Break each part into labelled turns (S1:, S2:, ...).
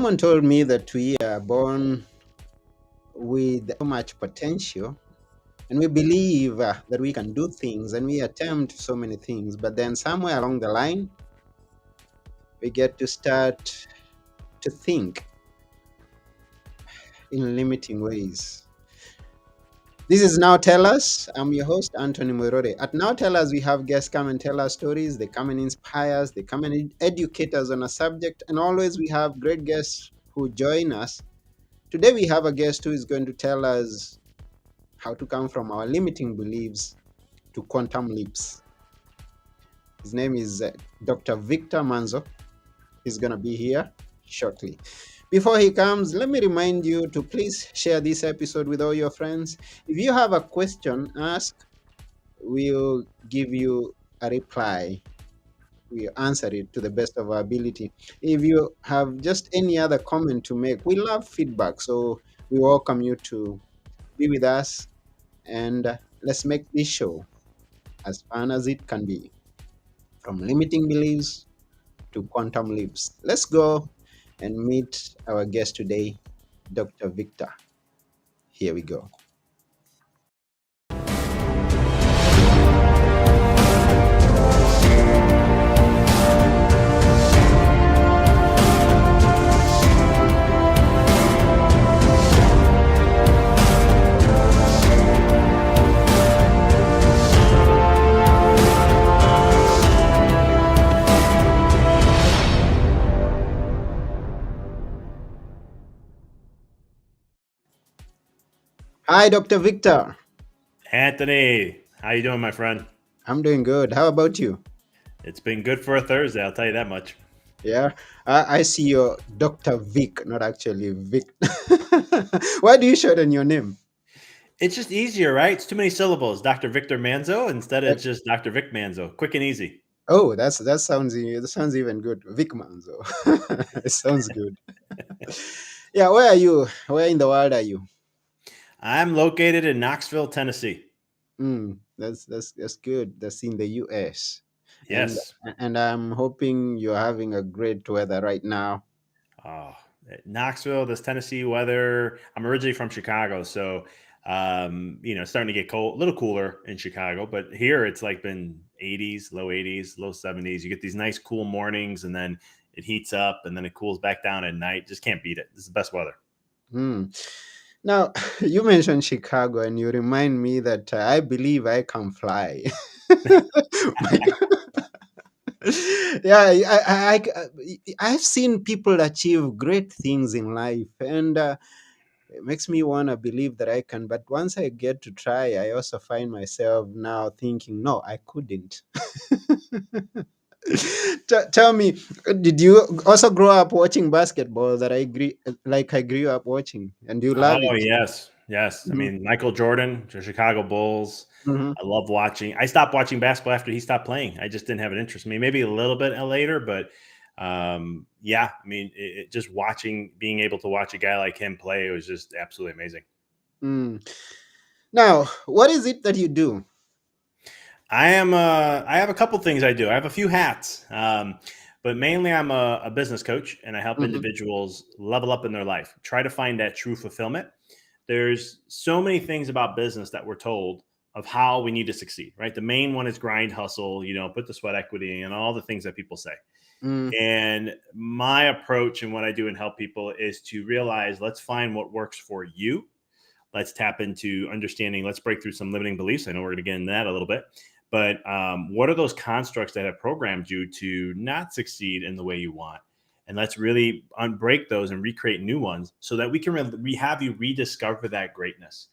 S1: Someone told me that we are born with so much potential and we believe that we can do things and we attempt so many things, but then somewhere along the line, we get to start to think in limiting ways. This is Now Tell Us. I'm your host, Anthony Morore. At Now Tell Us, we have guests come and tell us stories. They come and inspire us. They come and educate us on a subject. And always we have great guests who join us. Today we have a guest who is going to tell us how to come from our limiting beliefs to quantum leaps. His name is Dr. Victor Manzo. He's going to be here shortly. Before he comes, let me remind you to please share this episode with all your friends. If you have a question, ask. We'll give you a reply. We'll answer it to the best of our ability. If you have just any other comment to make, we love feedback. So we welcome you to be with us and let's make this show as fun as it can be. From limiting beliefs to quantum leaps. Let's go and meet our guest today, Dr. Victor. Here we go. Hi, Dr. Victor.
S2: Anthony, how you doing, my friend?
S1: I'm doing good. How about you?
S2: It's been good for a Thursday, I'll tell you that much.
S1: Yeah, I see your Dr. Vic, not actually Vic. Why do you shorten your name?
S2: It's just easier, right? It's too many syllables. Dr. Victor Manzo. Instead,
S1: Uh,
S2: it's just Dr. Vic Manzo. Quick and easy.
S1: Oh, that sounds even good. Vic Manzo. It sounds good. Yeah, where are you? Where in the world are you?
S2: I'm located in Knoxville, Tennessee.
S1: That's good. That's in the US. And
S2: Yes.
S1: and I'm hoping you're having a great weather right now.
S2: Oh, Knoxville, this Tennessee weather. I'm originally from Chicago, so starting to get cold, a little cooler in Chicago, but here it's like been 80s, low 80s, low 70s. You get these nice cool mornings, and then it heats up, and then it cools back down at night. Just can't beat it. This is the best weather.
S1: Hmm. Now, you mentioned Chicago, and you remind me that I believe I can fly. My yeah, I've seen people achieve great things in life, and it makes me want to believe that I can. But once I get to try, I also find myself now thinking, no, I couldn't. Tell me, did you also grow up watching basketball that I agree, like I grew up watching, and do you love
S2: Oh
S1: it?
S2: yes, yes. I
S1: Hmm.
S2: mean, Michael Jordan, the Chicago Bulls.
S1: Hmm.
S2: I love watching. I stopped watching basketball after he stopped playing. I just didn't have an interest. I mean, maybe a little bit later, but yeah. I mean, just watching, being able to watch a guy like him play was just absolutely amazing.
S1: Mm. Now, what is it that you do?
S2: I am. I have a couple things I do. I have a few hats, but mainly I'm a business coach, and I help
S1: Hmm.
S2: individuals level up in their life, try to find that true fulfillment. There's so many things about business that we're told of how we need to succeed. Right. The main one is grind, hustle. Put the sweat equity and all the things that people say.
S1: Mm.
S2: And my approach and what I do and help people is to realize let's find what works for you. Let's tap into understanding. Let's break through some limiting beliefs. I know we're going to get into that a little bit, but what are those constructs that have programmed you to not succeed in the way you want? And let's really unbreak those and recreate new ones so that we can have you rediscover that greatness.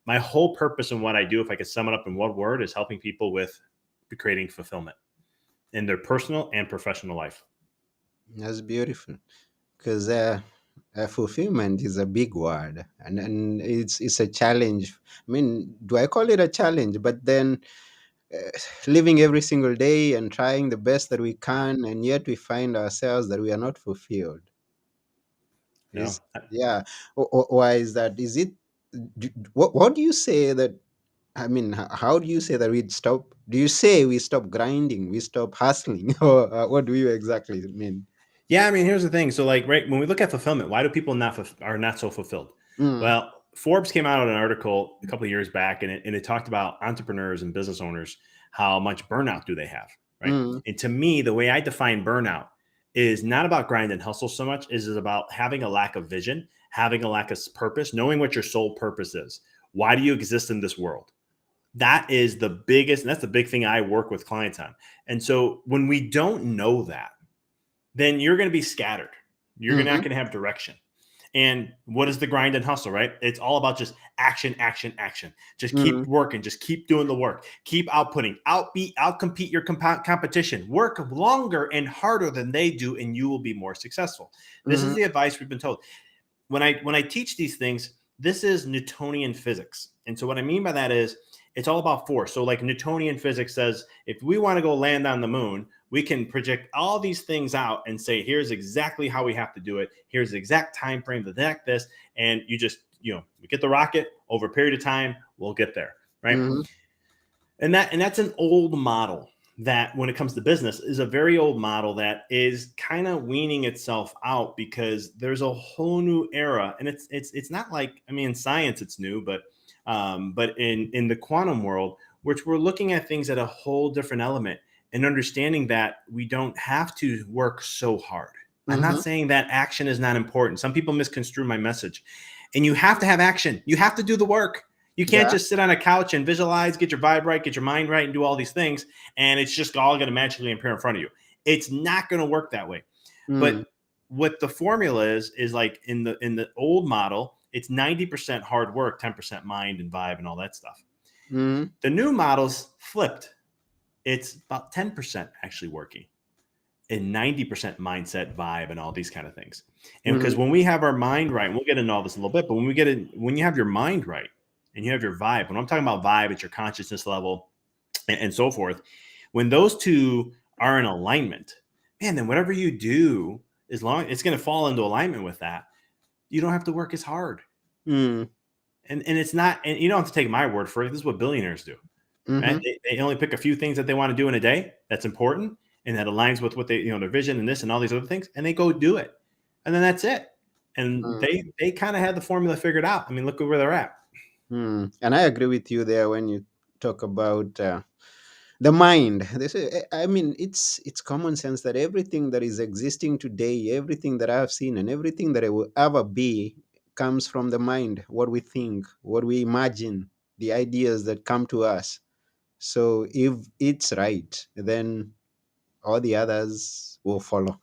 S2: My whole purpose in what I do, if I could sum it up in one word, is helping people with creating fulfillment in their personal and professional life.
S1: That's beautiful because fulfillment is a big word, and it's a challenge. I mean, do I call it a challenge? But then uh, living every single day and trying the best that we can, and yet we find ourselves that we are not fulfilled.
S2: No,
S1: Is yeah. Why is that? Is it? What do you say that? I mean, how do you say that we stop? Do you say we stop grinding, we stop hustling, or what do you exactly mean?
S2: Yeah, I mean, here's the thing. So, like, right when we look at fulfillment, why do people are not so fulfilled?
S1: Mm,
S2: Well, Forbes came out with an article a couple of years back, and it talked about entrepreneurs and business owners, how much burnout do they have, right?
S1: mm,
S2: And to me, the way I define burnout is not about grind and hustle so much, is about having a lack of vision, having a lack of purpose, knowing what your sole purpose is. Why do you exist in this world? That is the biggest, and that's the big thing I work with clients on. And so when we don't know that, then you're going to be scattered. You're not
S1: mhm,
S2: going to have direction. And what is the grind and hustle, right? It's all about just action, action, action. Just keep
S1: mm,
S2: working. Just keep doing the work. Keep outputting. Outcompete your competition. Work longer and harder than they do, and you will be more successful. This is
S1: mhm,
S2: the advice we've been told. When I teach these things, this is Newtonian physics. And so what I mean by that is it's all about force. So like Newtonian physics says, if we want to go land on the moon, we can project all these things out and say, here's exactly how we have to do it. Here's the exact time frame, the exact this, and you just, we get the rocket over a period of time, we'll get there, right?
S1: mhm,
S2: And that's an old model that when it comes to business is a very old model that is kind of weaning itself out because there's a whole new era. And it's not like, I mean, in science it's new, but in the quantum world, which we're looking at things at a whole different element and understanding that we don't have to work so hard. I'm not
S1: mhm.
S2: saying that action is not important. Some people misconstrue my message. And you have to have action. You have to do the work. You can't
S1: Yeah.
S2: just sit on a couch and visualize, get your vibe right, get your mind right, and do all these things, and it's just all going to magically appear in front of you. It's not going to work that way.
S1: Mm,
S2: But what the formula is like in the old model, it's 90% hard work, 10% mind and vibe and all that stuff.
S1: mhm,
S2: The new model's flipped. It's about 10% actually working and 90% mindset, vibe, and all these kind of things. And because
S1: mhm,
S2: when we have our mind right, and we'll get into all this a little bit, but when you have your mind right and you have your vibe, when I'm talking about vibe, it's your consciousness level and so forth. When those two are in alignment, man, then whatever you do, as long it's going to fall into alignment with that, you don't have to work as hard.
S1: mm,
S2: And it's not, and you don't have to take my word for it. This is what billionaires do, right?
S1: mhm,
S2: They only pick a few things that they want to do in a day that's important and that aligns with what they, their vision and this and all these other things, and they go do it. And then that's it. And
S1: mm,
S2: they kind of had the formula figured out. I mean, look at where they're at.
S1: mm. And I agree with you there when you talk about the mind. I mean, it's common sense that everything that is existing today, everything that I've seen, and everything that I will ever be, comes from the mind. What we think, what we imagine, the ideas that come to us. So if it's right, then all the others will follow.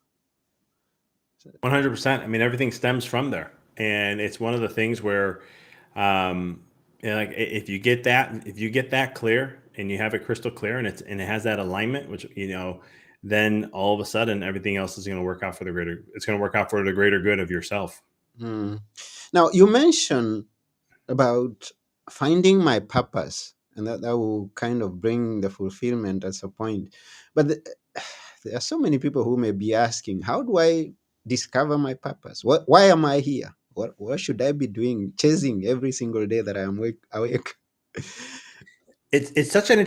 S2: 100%. I mean, everything stems from there. And it's one of the things where, like if you get that clear and you have it crystal clear and it has that alignment, which, then all of a sudden everything else is going to work out for it's going to work out for the greater good of yourself.
S1: Hmm. Now, you mentioned about finding my purpose, and that will kind of bring the fulfillment at some point. But there are so many people who may be asking, how do I discover my purpose? Why am I here? What should I be doing, chasing every single day that I am awake?
S2: It's such an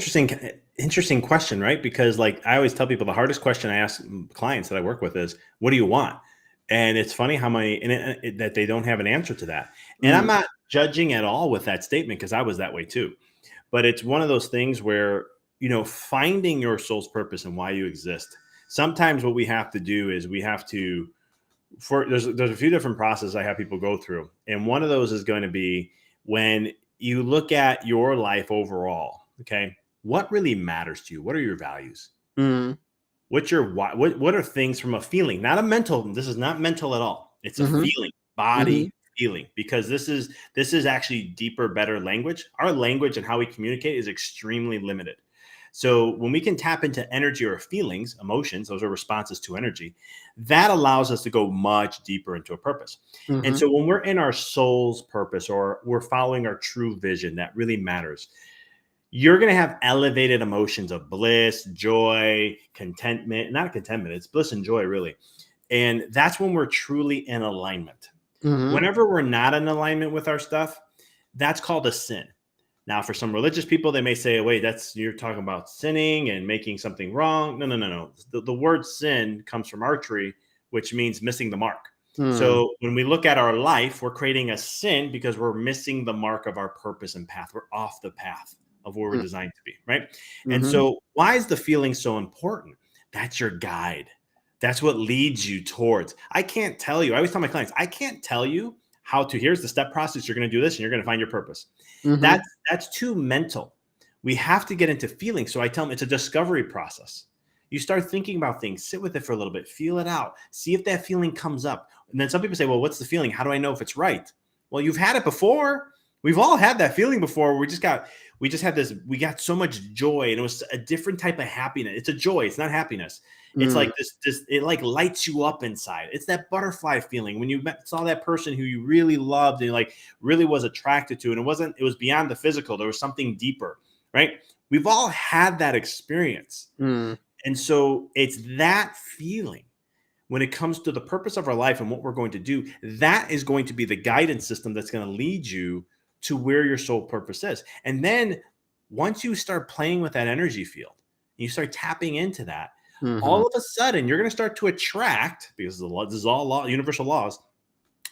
S2: interesting question, right? Because like I always tell people, the hardest question I ask clients that I work with is, "What do you want?" And it's funny how many that they don't have an answer to that. And I'm
S1: Mm,
S2: not judging at all with that statement because I was that way too. But it's one of those things where finding your soul's purpose and why you exist. Sometimes what we have to do is we have to there's a few different processes I have people go through, and one of those is going to be when you look at your life overall. Okay, what really matters to you? What are your values?
S1: mm,
S2: What's your why? What are things from a feeling, not a mental? This is not mental at all. It's a
S1: mhm,
S2: feeling,
S1: mhm,
S2: body feeling, because this is actually deeper, better language. Our language and how we communicate is extremely limited. So when we can tap into energy or feelings, emotions, those are responses to energy, that allows us to go much deeper into a purpose. And
S1: mhm,
S2: so when we're in our soul's purpose or we're following our true vision that really matters, you're going to have elevated emotions of bliss, joy, contentment, not contentment, it's bliss and joy, really. And that's when we're truly in alignment.
S1: mhm,
S2: Whenever we're not in alignment with our stuff, that's called a sin. Now, for some religious people, they may say, wait, you're talking about sinning and making something wrong. No, no, no, no. The word sin comes from archery, which means missing the mark.
S1: Mm.
S2: So when we look at our life, we're creating a sin because we're missing the mark of our purpose and path. We're off the path of where we're
S1: Mm.
S2: designed to be, right? And
S1: Mhm.
S2: so why is the feeling so important? That's your guide. That's what leads you towards. I can't tell you. I always tell my clients, I can't tell you how to, here's the step process. You're going to do this and you're going to find your purpose.
S1: Mhm.
S2: That's too mental. We have to get into feeling. So I tell them it's a discovery process. You start thinking about things, sit with it for a little bit, feel it out, see if that feeling comes up. And then some people say, well, what's the feeling? How do I know if it's right? Well, you've had it before. We've all had that feeling before. We got so much joy, and it was a different type of happiness. It's a joy. It's not happiness. It's
S1: Mm.
S2: like it like lights you up inside. It's that butterfly feeling when you saw that person who you really loved and like really was attracted to. And it was beyond the physical. There was something deeper, right? We've all had that experience.
S1: Mm.
S2: And so it's that feeling when it comes to the purpose of our life and what we're going to do, that is going to be the guidance system that's going to lead you to where your soul purpose is. And then once you start playing with that energy field, you start tapping into that,
S1: Mhm.
S2: all of a sudden you're going to start to attract, because this is all law, universal laws,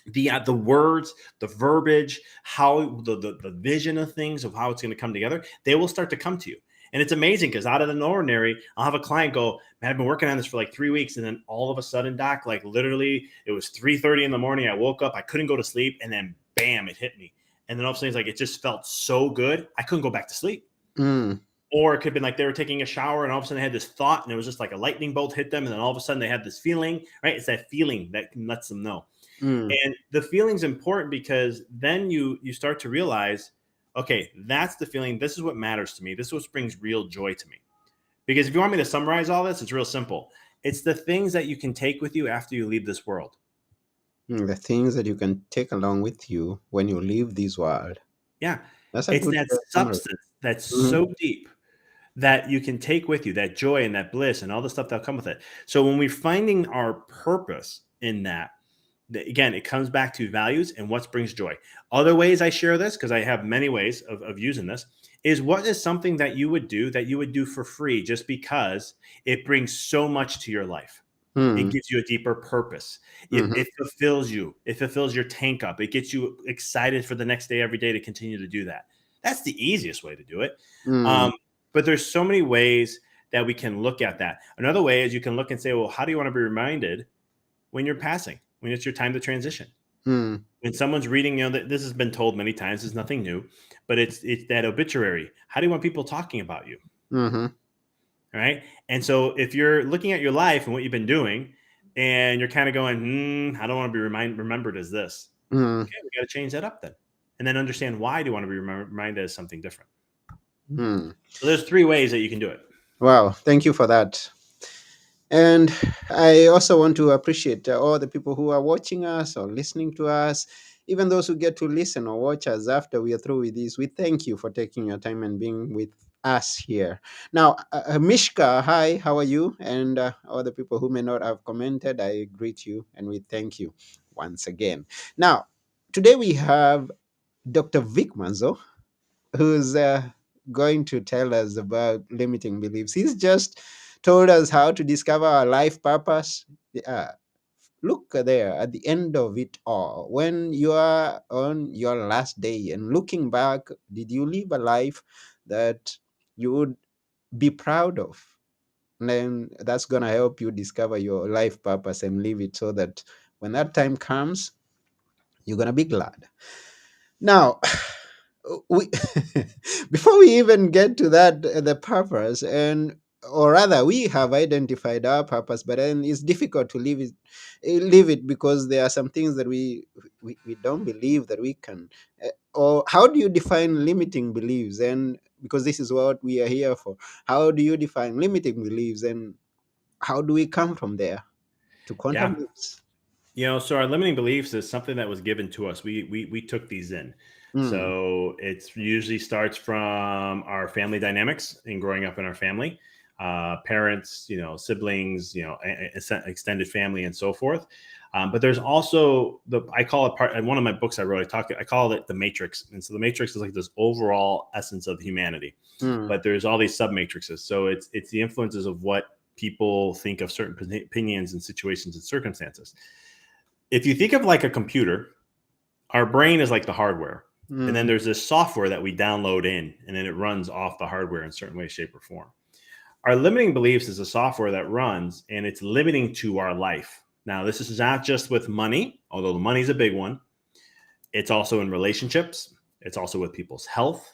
S2: the words, the verbiage, how the vision of things of how it's going to come together, they will start to come to you. And it's amazing because out of the ordinary, I'll have a client go, man, I've been working on this for like 3 weeks. And then all of a sudden, Doc, like literally it was 3:30 in the morning. I woke up, I couldn't go to sleep. And then bam, it hit me. And then all of a sudden it's like, it just felt so good. I couldn't go back to sleep.
S1: Mm.
S2: Or it could have been like they were taking a shower and all of a sudden they had this thought and it was just like a lightning bolt hit them. And then all of a sudden they had this feeling, right? It's that feeling that lets them know.
S1: Mm.
S2: And the feeling's important because then you start to realize, okay, that's the feeling. This is what matters to me. This is what brings real joy to me. Because if you want me to summarize all this, it's real simple. It's the things that you can take with you after you leave this world.
S1: Mm. The things that you can take along with you when you leave this world.
S2: Yeah.
S1: That's a
S2: It's
S1: good
S2: that
S1: summary.
S2: substance that's
S1: Mhm.
S2: so deep that you can take with you, that joy and that bliss and all the stuff that'll come with it. So when we're finding our purpose in that, again, it comes back to values and what brings joy. Other ways I share this, because I have many ways of using this, is what is something that you would do for free just because it brings so much to your life. It
S1: Mm.
S2: gives you a deeper purpose.
S1: Mhm.
S2: It fulfills you. It fulfills your tank up. It gets you excited for the next day every day to continue to do that. That's the easiest way to do it.
S1: Mm.
S2: Um, but there's so many ways that we can look at that. Another way is you can look and say, well, how do you want to be reminded when you're passing, when it's your time to transition?
S1: Mm.
S2: When someone's reading, that this has been told many times, it's nothing new, but it's that obituary. How do you want people talking about you?
S1: Mhm.
S2: Right. And so if you're looking at your life and what you've been doing and you're kind of going, I don't want to be remembered as this.
S1: Mm.
S2: Okay, we got to change that up then. And then understand why do you want to be reminded as something different.
S1: Mm.
S2: So there's 3 ways that you can do it.
S1: Wow. Thank you for that. And I also want to appreciate all the people who are watching us or listening to us, even those who get to listen or watch us after we are through with this. We thank you for taking your time and being with us here. Now, Mishka, hi, how are you? And all the people who may not have commented, I greet you and we thank you once again. Now, today we have Dr. Vic Manzo, who's going to tell us about limiting beliefs. He's just told us how to discover our life purpose. Uh, Look there at the end of it all. When you are on your last day and looking back, did you live a life that you would be proud of? And then that's going to help you discover your life purpose and live it so that when that time comes, you're going to be glad. Now, we before we even get to that, the purpose, and or rather we have identified our purpose, but then it's difficult to leave it because there are some things that we don't believe that we can, or how do you define limiting beliefs? And because this is what we are here for, how do you define limiting beliefs and how do we come from there to quantum
S2: Yeah.
S1: leaps?
S2: So our limiting beliefs is something that was given to us. We took these in.
S1: Mm.
S2: So it usually starts from our family dynamics and growing up in our family, parents, siblings, extended family, and so forth. But there's also I call it part. In one of my books I wrote, I call it the matrix. And so the matrix is like this overall essence of humanity.
S1: Mm.
S2: But there's all these sub matrices. So it's the influences of what people think of certain opinions and situations and circumstances. If you think of like a computer, our brain is like the hardware. And then
S1: Mm.
S2: there's this software that we download in, and then it runs off the hardware in certain way, shape, or form. Our limiting beliefs is a software that runs and it's limiting to our life. Now, this is not just with money, although the money is a big one. It's also in relationships. It's also with people's health.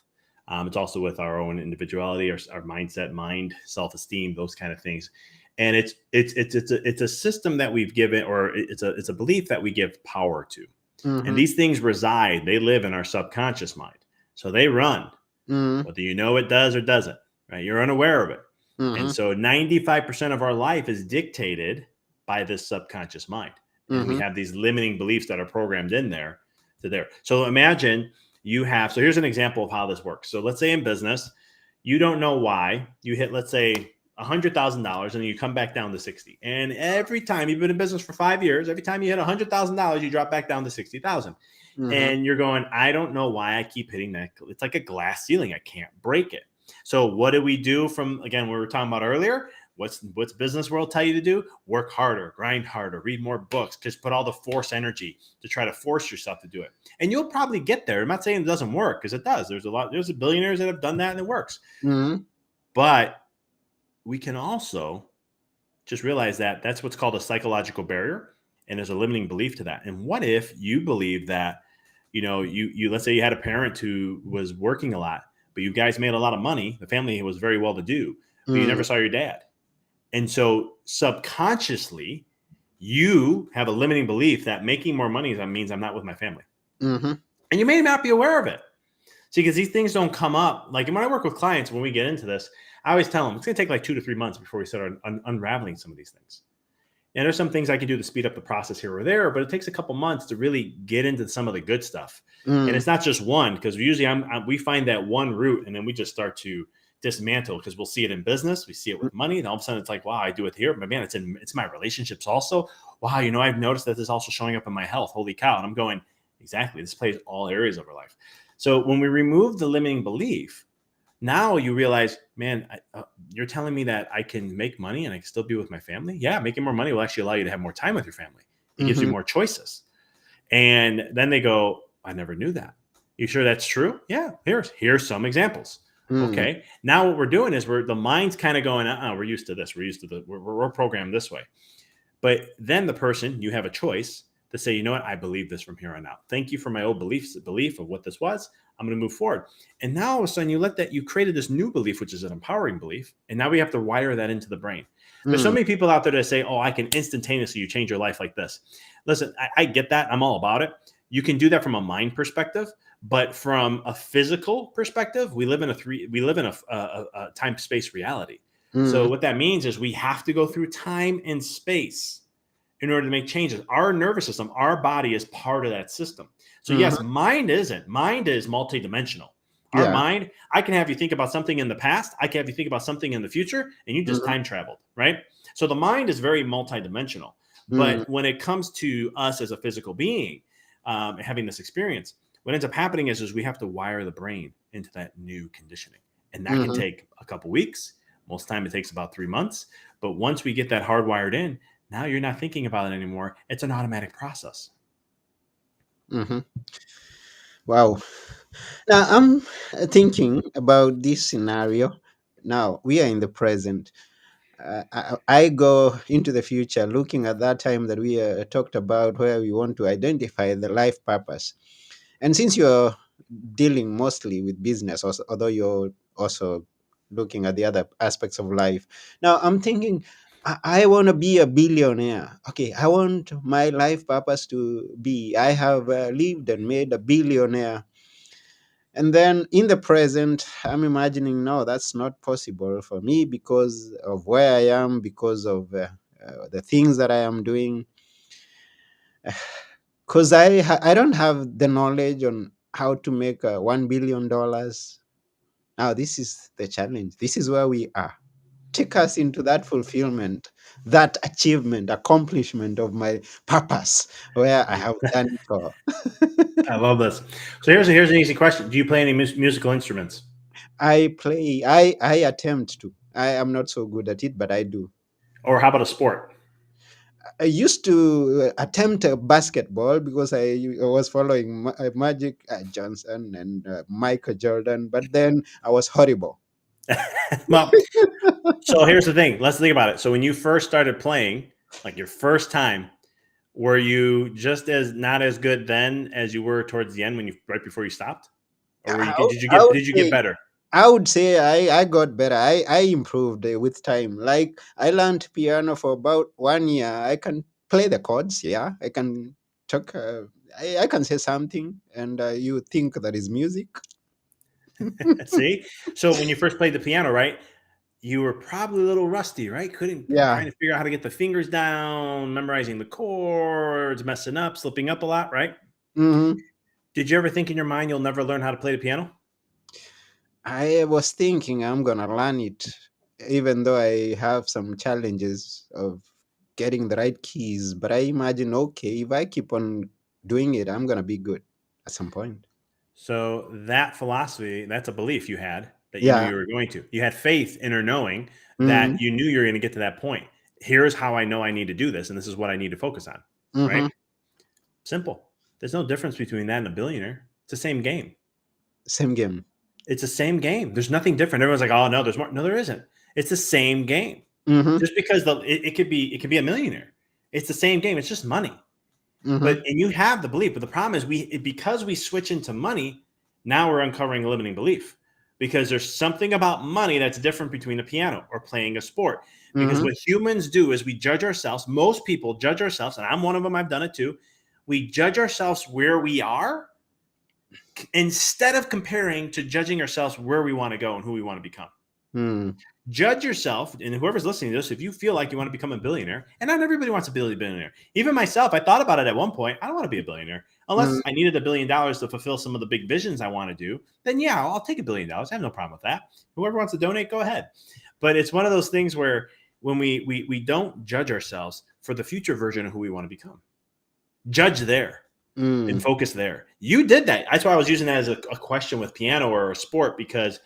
S2: It's also with our own individuality, our mindset, mind, self-esteem, those kind of things. And it's a system that we've given, or it's a belief that we give power to. And
S1: Mm-hmm.
S2: these things reside, they live in our subconscious mind. So they run,
S1: Mm-hmm.
S2: whether you know it does or doesn't, right? You're unaware of it. And
S1: Mm-hmm.
S2: so 95% of our life is dictated by this subconscious mind. And we
S1: Mm-hmm.
S2: have these limiting beliefs that are programmed in there to there. So imagine you have, so here's an example of how this works. So let's say in business, you don't know why you hit, let's say, $100,000 and you come back down to 60. And every time you've been in business for 5 years, every time you hit $100,000, you drop back down to 60,000.
S1: Mm-hmm.
S2: And you're going, I don't know why I keep hitting that. It's like a glass ceiling. I can't break it. So what do we do from, again, we were talking about earlier? What's business world tell you to do? Work harder, grind harder, read more books, just put all the force energy to try to force yourself to do it. And you'll probably get there. I'm not saying it doesn't work, because it does. There's billionaires that have done that and it works.
S1: Mm-hmm.
S2: But we can also just realize that that's what's called a psychological barrier. And there's a limiting belief to that. And what if you believe that, you let's say you had a parent who was working a lot, but you guys made a lot of money. The family was very well to do, but you never saw your dad. And so subconsciously, you have a limiting belief that making more money means I'm not with my family.
S1: Mm-hmm.
S2: And you may not be aware of it. See, because these things don't come up. Like when I work with clients, when we get into this, I always tell them it's going to take like 2 to 3 months before we start unraveling some of these things. And there's some things I can do to speed up the process here or there, but it takes a couple months to really get into some of the good stuff. And it's not just one, because usually we find that one route and then we just start to dismantle, because we'll see it in business, we see it with money, and all of a sudden it's like, wow, I do it here, but man, it's my relationships also. Wow, I've noticed that this is also showing up in my health. Holy cow! And I'm going, exactly, this plays all areas of our life. So when we remove the limiting belief, now you realize, man, you're telling me that I can make money and I can still be with my family. Yeah, making more money will actually allow you to have more time with your family. It gives you
S1: Mm-hmm.
S2: more choices. And then they go, I never knew that. You sure that's true? Yeah, here's some examples.
S1: Mm-hmm.
S2: Okay, now what we're doing is the mind's kind of going, we're used to this. We're programmed this way. But then the person, you have a choice to say, you know what, I believe this from here on out. Thank you for my old belief of what this was. I'm going to move forward. And now all of a sudden you created this new belief, which is an empowering belief. And now we have to wire that into the brain. There's so many people out there that say, oh, I can instantananeously you change your life like this. Listen, I get that. I'm all about it. You can do that from a mind perspective, but from a physical perspective, we live in a time-space reality. So
S1: Mm-hmm.
S2: what that means is we have to go through time and space in order to make changes. Our nervous system, our body is part of that system. So
S1: Mm-hmm.
S2: yes, mind isn't. Mind is multidimensional. Our
S1: Yeah.
S2: mind, I can have you think about something in the past, I can have you think about something in the future, and you just
S1: Mm-hmm.
S2: time traveled, right? So the mind is very multidimensional.
S1: Mm-hmm.
S2: But when it comes to us as a physical being, having this experience, what ends up happening is we have to wire the brain into that new conditioning. And that can
S1: Mm-hmm.
S2: take a couple weeks. Most of the time it takes about 3 months. But once we get that hardwired in, now you're not thinking about it anymore. It's an automatic process.
S1: Mm-hmm. Wow. Now I'm thinking about this scenario. Now we are in the present. I go into the future looking at that time that we talked about, where we want to identify the life purpose. And since you're dealing mostly with business, although you're also looking at the other aspects of life, now I'm thinking, I want to be a billionaire. Okay, I want my life purpose to be, I have lived and made a billionaire. And then in the present, I'm imagining, no, that's not possible for me because of where I am, because of the things that I am doing. Because I don't have the knowledge on how to make $1 billion. Now, this is the challenge. This is where we are. Take us into that fulfillment, that achievement, accomplishment of my purpose, where I have done it all.
S2: I love this. So here's an easy question. Do you play any musical instruments?
S1: I attempt to. I am not so good at it, but I do.
S2: Or how about a sport?
S1: I used to attempt a basketball because I was following Magic Johnson and Michael Jordan, but then I was horrible.
S2: Well, so here's the thing. Let's think about it. So when you first started playing, like your first time, were you just as not as good then as you were towards the end when you right before you stopped, or were you
S1: I,
S2: did you
S1: I
S2: get
S1: would
S2: did you get
S1: say
S2: better?
S1: I would say I got better. I improved with time. Like I learned piano for about 1 year. I can play the chords. Yeah, I can talk. I can say something, and you think that is music.
S2: See, so when you first played the piano, right, you were probably a little rusty, right? Couldn't
S1: Yeah.
S2: trying to figure out how to get the fingers down, memorizing the chords, messing up, slipping up a lot, right?
S1: Hmm.
S2: Did you ever think in your mind you'll never learn how to play the piano?
S1: I was thinking I'm gonna learn it, even though I have some challenges of getting the right keys. But I imagine, okay, if I keep on doing it, I'm gonna be good at some point.
S2: So that philosophy, that's a belief you had that you knew
S1: Yeah.
S2: you were going to. You had faith in or knowing that
S1: Mm-hmm.
S2: you knew you were going to get to that point. Here's how I know I need to do this, and this is what I need to focus on. Right?
S1: Mm-hmm.
S2: Simple. There's no difference between that and a billionaire. It's the same game.
S1: Same game.
S2: It's the same game. There's nothing different. Everyone's like, "Oh no, there's more." No, there isn't. It's the same game.
S1: Mm-hmm.
S2: Just because it could be a millionaire. It's the same game. It's just money. But
S1: Mm-hmm.
S2: and you have the belief, but the problem is because we switch into money, now we're uncovering a limiting belief. Because there's something about money that's different between a piano or playing a sport. Because
S1: Mm-hmm.
S2: what humans do is we judge ourselves. Most people judge ourselves, and I'm one of them, I've done it too. We judge ourselves where we are instead of comparing to judging ourselves where we want to go and who we want to become.
S1: Mm-hmm.
S2: Judge yourself, and whoever's listening to this, if you feel like you want to become a billionaire, and not everybody wants to be a billionaire. Even myself, I thought about it at one point. I don't want to be a billionaire unless I needed $1 billion to fulfill some of the big visions I want to do. Then yeah, I'll take $1 billion. I have no problem with that. Whoever wants to donate, go ahead. But it's one of those things where when we don't judge ourselves for the future version of who we want to become, judge there and
S1: Mm-hmm.
S2: focus there. You did that. That's why I was using that as a question with piano or a sport because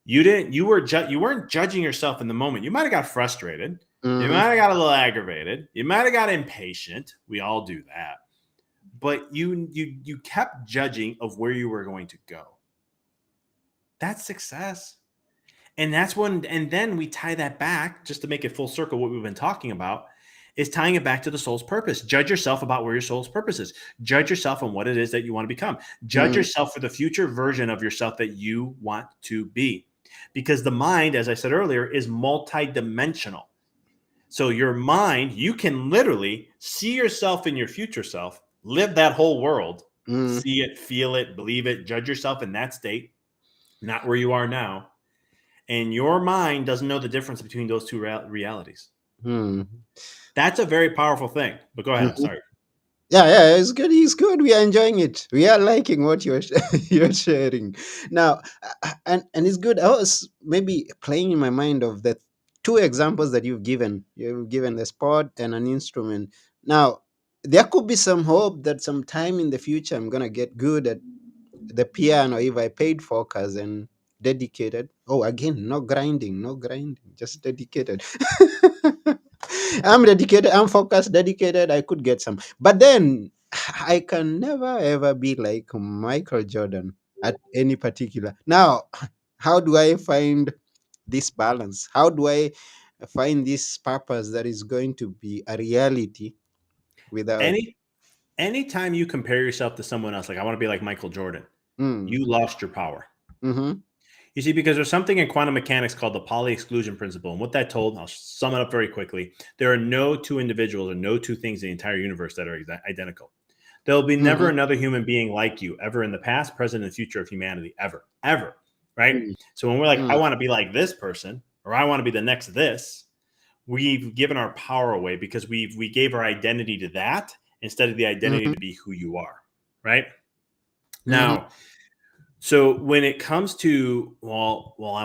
S2: you weren't judging yourself in the moment. You might have got frustrated. You
S1: Mm-hmm.
S2: might have got a little aggravated. You might have got impatient. We all do that. But you kept judging of where you were going to go. That's success. And then we tie that back just to make it full circle. What we've been talking about is tying it back to the soul's purpose. Judge yourself about where your soul's purpose is. Judge yourself on what it is that you want to become. Judge
S1: Mm-hmm.
S2: yourself for the future version of yourself that you want to be. Because the mind, as I said earlier, is multidimensional. So your mind, you can literally see yourself in your future self, live that whole world, see it, feel it, believe it, judge yourself in that state, not where you are now. And your mind doesn't know the difference between those two realities.
S1: Mm-hmm.
S2: That's a very powerful thing. But go ahead. I'm sorry.
S1: Yeah, yeah, it's good. It's good. We are enjoying it. We are liking what you're you're sharing now, and it's good. I was maybe playing in my mind of the two examples that you've given. You've given the sport and an instrument. Now, there could be some hope that sometime in the future I'm gonna get good at the piano if I paid focus and dedicated. Oh, again, no grinding, no grinding, just dedicated. I'm dedicated, I'm focused, dedicated. I could get some. But then I can never ever be like Michael Jordan at any particular. Now, how do I find this balance? How do I find this purpose that is going to be a reality without.
S2: Any anytime you compare yourself to someone else, like I want to be like Michael Jordan,
S1: Mm,
S2: you lost your power.
S1: mm-hmm,
S2: You see, because there's something in quantum mechanics called the Pauli exclusion principle. And what that told, I'll sum it up very quickly. There are no two individuals or no two things in the entire universe that are identical. There'll be never
S1: mm-hmm,
S2: another human being like you ever in the past, present, and future of humanity, ever, ever. Right?
S1: mm,
S2: So when we're like, I
S1: mm,
S2: want to be like this person, or I want to be the next this, we've given our power away because we gave our identity to that instead of the identity
S1: mm-hmm,
S2: to be who you are. Right?
S1: mm-hmm,
S2: Now, so when it comes to I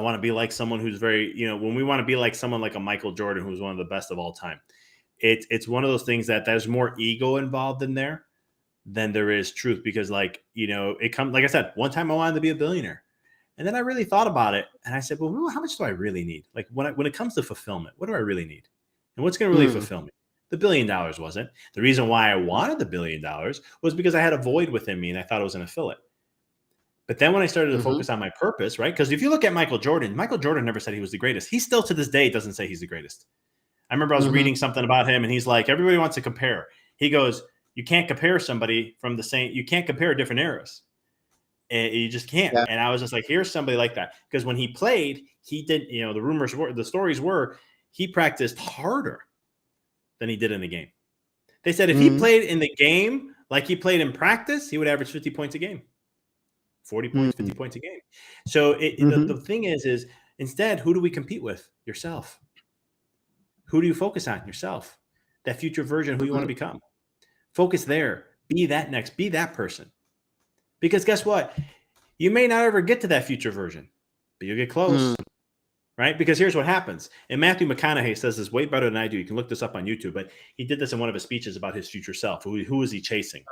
S2: want to be like someone who's very, when we want to be like someone like a Michael Jordan, who's one of the best of all time, it's one of those things that there's more ego involved in there than there is truth because, like, it comes, like I said, one time I wanted to be a billionaire, and then I really thought about it, and I said, well, how much do I really need? Like when it comes to fulfillment, what do I really need? And what's going to really
S1: Mm.
S2: fulfill me? The $1 billion wasn't. The reason why I wanted the $1 billion was because I had a void within me and I thought I was going to fill it. But then when I started to
S1: Mhm.
S2: focus on my purpose, right? Because if you look at Michael Jordan never said he was the greatest. He still to this day doesn't say he's the greatest. I remember I was
S1: Mhm.
S2: reading something about him and he's like, everybody wants to compare. He goes, you can't compare somebody from the same, you can't compare different eras. And you just can't.
S1: Yeah.
S2: And I was just like, here's somebody like that. Because when he played, he did, the stories were he practiced harder than he did in the game. They said if he
S1: Mm.
S2: played in the game like he played in practice, he would average 50 points a game, 40 points,
S1: Mm.
S2: 50 points a game. So
S1: Mhm.
S2: the thing is instead, who do we compete with? Yourself. Who do you focus on? Yourself. That future version, who you want to
S1: Mhm.
S2: become. Focus there. Be that person. Because guess what? You may not ever get to that future version, but you'll get
S1: Mm.
S2: close. Right? Because here's what happens. And Matthew McConaughey says this way better than I do. You can look this up on YouTube, but he did this in one of his speeches about his future self. Who is he chasing?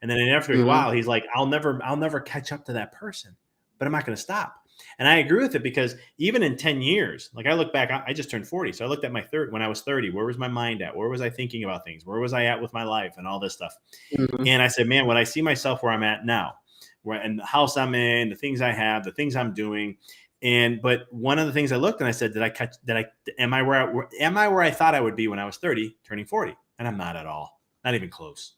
S2: And then after a
S1: Mhm.
S2: while, he's like, I'll never catch up to that person, but I'm not going to stop. And I agree with it because even in 10 years, like I look back, I just turned 40. So I looked at my third when I was 30, where was my mind at? Where was I thinking about things? Where was I at with my life and all this stuff?
S1: Mhm.
S2: And I said, man, when I see myself where I'm at now, where and the house I'm in, the things I have, the things I'm doing, and but one of the things I looked and I said, did I catch? Did I am I where I thought I would be when I was 30, turning 40? And I'm not at all, not even close.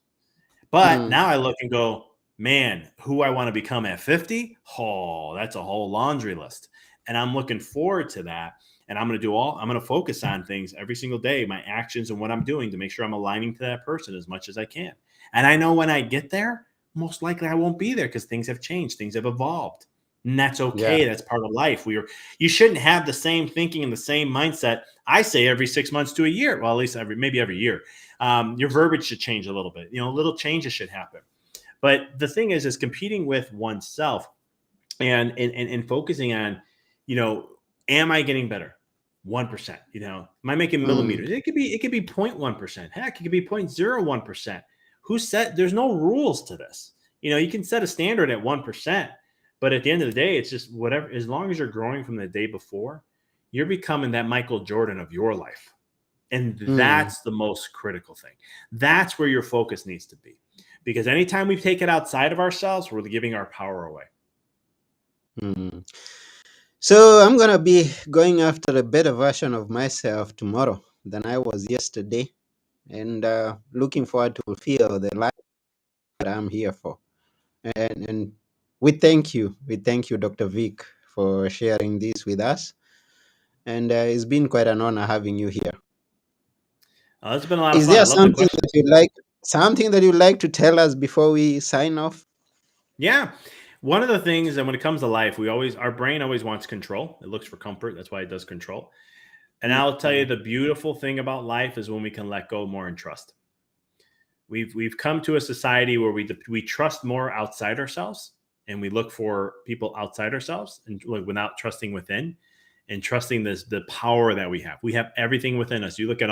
S2: But
S1: Mm.
S2: now I look and go, man, who I want to become at 50? Oh, that's a whole laundry list. And I'm looking forward to that. And I'm going to focus on things every single day, my actions and what I'm doing to make sure I'm aligning to that person as much as I can. And I know when I get there, most likely I won't be there because things have changed, things have evolved. And that's
S1: Yeah.
S2: okay. That's part of life. You shouldn't have the same thinking and the same mindset. I say every 6 months to a year. Well, at least maybe every year. Your verbiage should change a little bit. Little changes should happen. But the thing is competing with oneself and focusing on, you know, am I getting better? 1%. Am I making
S1: Mm.
S2: millimeters? It could be 0.1%. Heck, it could be 0.01%. Who said there's no rules to this? You can set a standard at 1%, but at the end of the day, it's just whatever. As long as you're growing from the day before, you're becoming that Michael Jordan of your life. And
S1: Mm.
S2: that's the most critical thing. That's where your focus needs to be. Because anytime we take it outside of ourselves, we're giving our power away.
S1: Mm. So I'm gonna be going after a better version of myself tomorrow than I was yesterday, and looking forward to fulfill the life that I'm here for. And we thank you, Dr. Vic, for sharing this with us. And it's been quite an honor having you here.
S2: It's been a lot of
S1: Is
S2: fun.
S1: there
S2: I love the
S1: something
S2: question.
S1: that you'd like to tell us before we sign off?
S2: Yeah. One of the things that when it comes to life, our brain always wants control. It looks for comfort. That's why it does control. And I'll tell you
S1: Mm.
S2: the beautiful thing about life is when we can let go more and trust. We've come to a society where we trust more outside ourselves and we look for people outside ourselves and without trusting within and trusting the power that we have. We have everything within us. You look at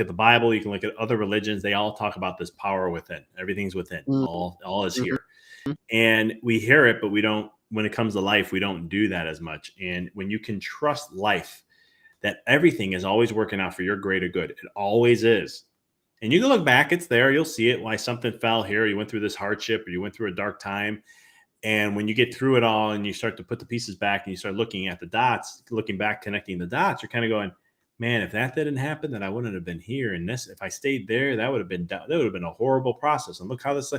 S2: the Bible, you can look at other religions, they all talk about this power within. Everything's within.
S1: Mm.
S2: All is
S1: Mhm.
S2: here. And we hear it, but we don't when it comes to life, we don't do that as much. And when you can trust life that everything is always working out for your greater good, it always is. And you can look back, it's there. You'll see it. Why something fell here. You went through this hardship or you went through a dark time. And when you get through it all and you start to put the pieces back and you start looking at the dots, looking back, connecting the dots, you're kind of going, man, if that didn't happen, then I wouldn't have been here. And if I stayed there, that would have been a horrible process. And look how this,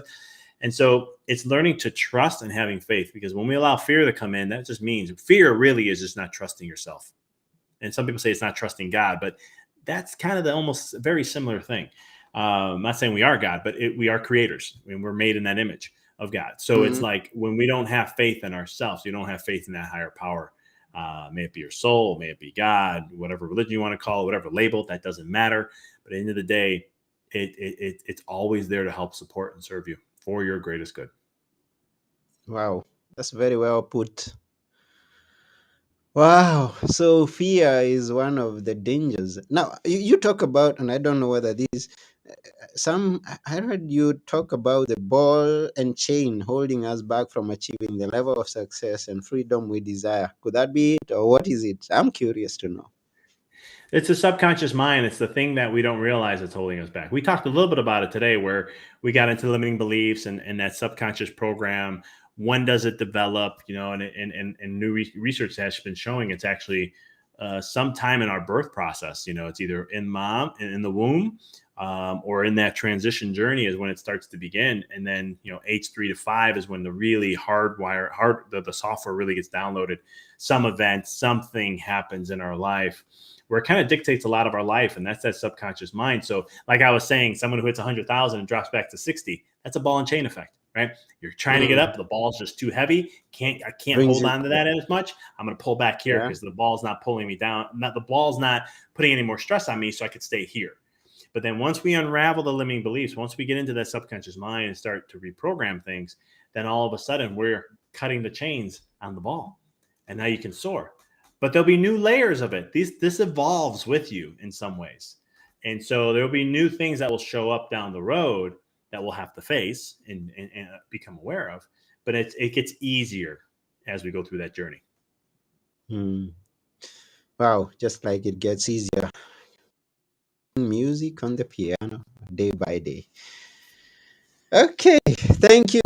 S2: and so it's learning to trust and having faith because when we allow fear to come in, that just means fear really is just not trusting yourself. And some people say it's not trusting God, but that's kind of the almost very similar thing. I'm not saying we are God, but we are creators and we're made in that image of God. So it's
S1: Mm.
S2: like when we don't have faith in ourselves, you don't have faith in that higher power. May it be your soul, may it be God, whatever religion you want to call it, whatever label, that doesn't matter. But at the end of the day, it's always there to help support and serve you for your greatest good.
S1: Wow, that's very well put. Wow. So fear is one of the dangers. Now, you talk about, and I don't know whether this, I heard you talk about the ball and chain holding us back from achieving the level of success and freedom we desire. Could that be it, or what is it? I'm curious to know.
S2: It's a subconscious mind. It's the thing that we don't realize that's holding us back. We talked a little bit about it today, where we got into limiting beliefs and that subconscious program. When does it develop? You know, and new research has been showing it's actually sometime in our birth process. You know, it's either in mom in the womb, or in that transition journey is when it starts to begin. And then, you know, age 3 to 5 is when the really the software really gets downloaded. Some event, something happens in our life where it kind of dictates a lot of our life, and that's that subconscious mind. So, like I was saying, someone who hits 100,000 and drops back to 60, that's a ball and chain effect, right? You're trying to get
S1: Mm,
S2: up, the ball's just too heavy. I can't
S1: brings
S2: hold
S1: you,
S2: on to that as much. I'm going to pull back here
S1: yeah.
S2: because the ball's not pulling me down. The ball's not putting any more stress on me, so I could stay here. But then once we unravel the limiting beliefs, once we get into that subconscious mind and start to reprogram things, then all of a sudden we're cutting the chains on the ball, and now you can soar. But there'll be new layers of it. This evolves with you in some ways. And so there'll be new things that will show up down the road that we'll have to face and become aware of. But it gets easier as we go through that journey.
S1: Mm. Wow, just like it gets easier. Music on the piano day by day. Okay, thank you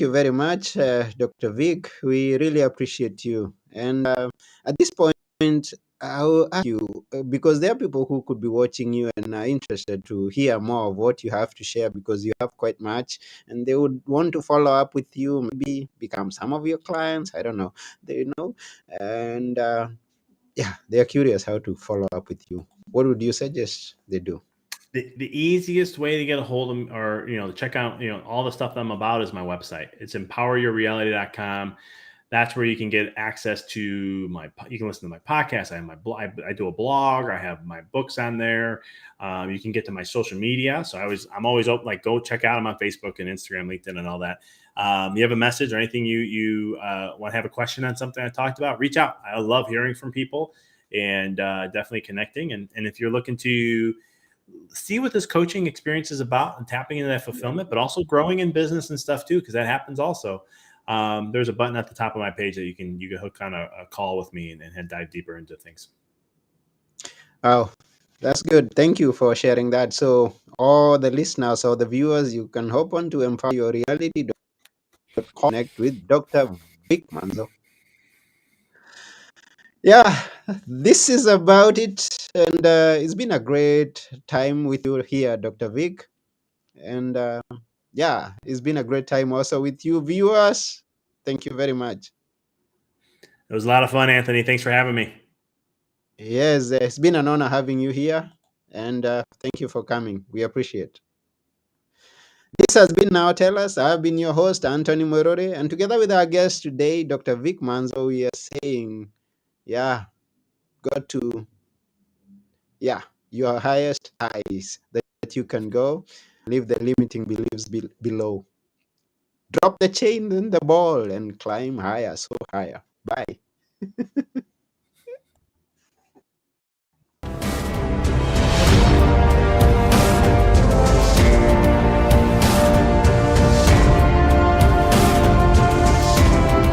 S1: very much, Dr. Vic. We really appreciate you. And at this point, I will ask you because there are people who could be watching you and are interested to hear more of what you have to share because you have quite much, and they would want to follow up with you, maybe become some of your clients. I don't know, they know, and yeah, they are curious how to follow up with you. What would you suggest they do?
S2: The easiest way to get a hold of me, or to check out all the stuff that I'm about, is my website. It's empoweryourreality.com. That's where you can get access to you can listen to my podcast. I have my blog. I do a blog. I have my books on there. You can get to my social media. So I'm always open. Like, go check out them on Facebook and Instagram, LinkedIn, and all that. You have a message or anything you want to have a question on something I talked about, reach out. I love hearing from people, and definitely connecting. And if you're looking to see what this coaching experience is about and tapping into that fulfillment, but also growing in business and stuff too, because that happens also. There's a button at the top of my page that you can hook on a call with me and dive deeper into things.
S1: Oh, that's good. Thank you for sharing that. So, all the listeners or the viewers, you can hop on to empoweryourreality.com, connect with Dr. Vic Manzo. Yeah, this is about it. And it's been a great time with you here, Dr. Vic. And yeah, it's been a great time also with you, viewers. Thank you very much.
S2: It was a lot of fun, Anthony. Thanks for having me.
S1: Yes, it's been an honor having you here. And thank you for coming. We appreciate. This has been Now Tell Us. I've been your host, Anthony Morore, and together with our guest today, Dr. Vic Manzo, we are saying, yeah, got to, yeah, your highest highs that you can go, leave the limiting beliefs below. Drop the chain and the ball and climb higher, so higher. Bye.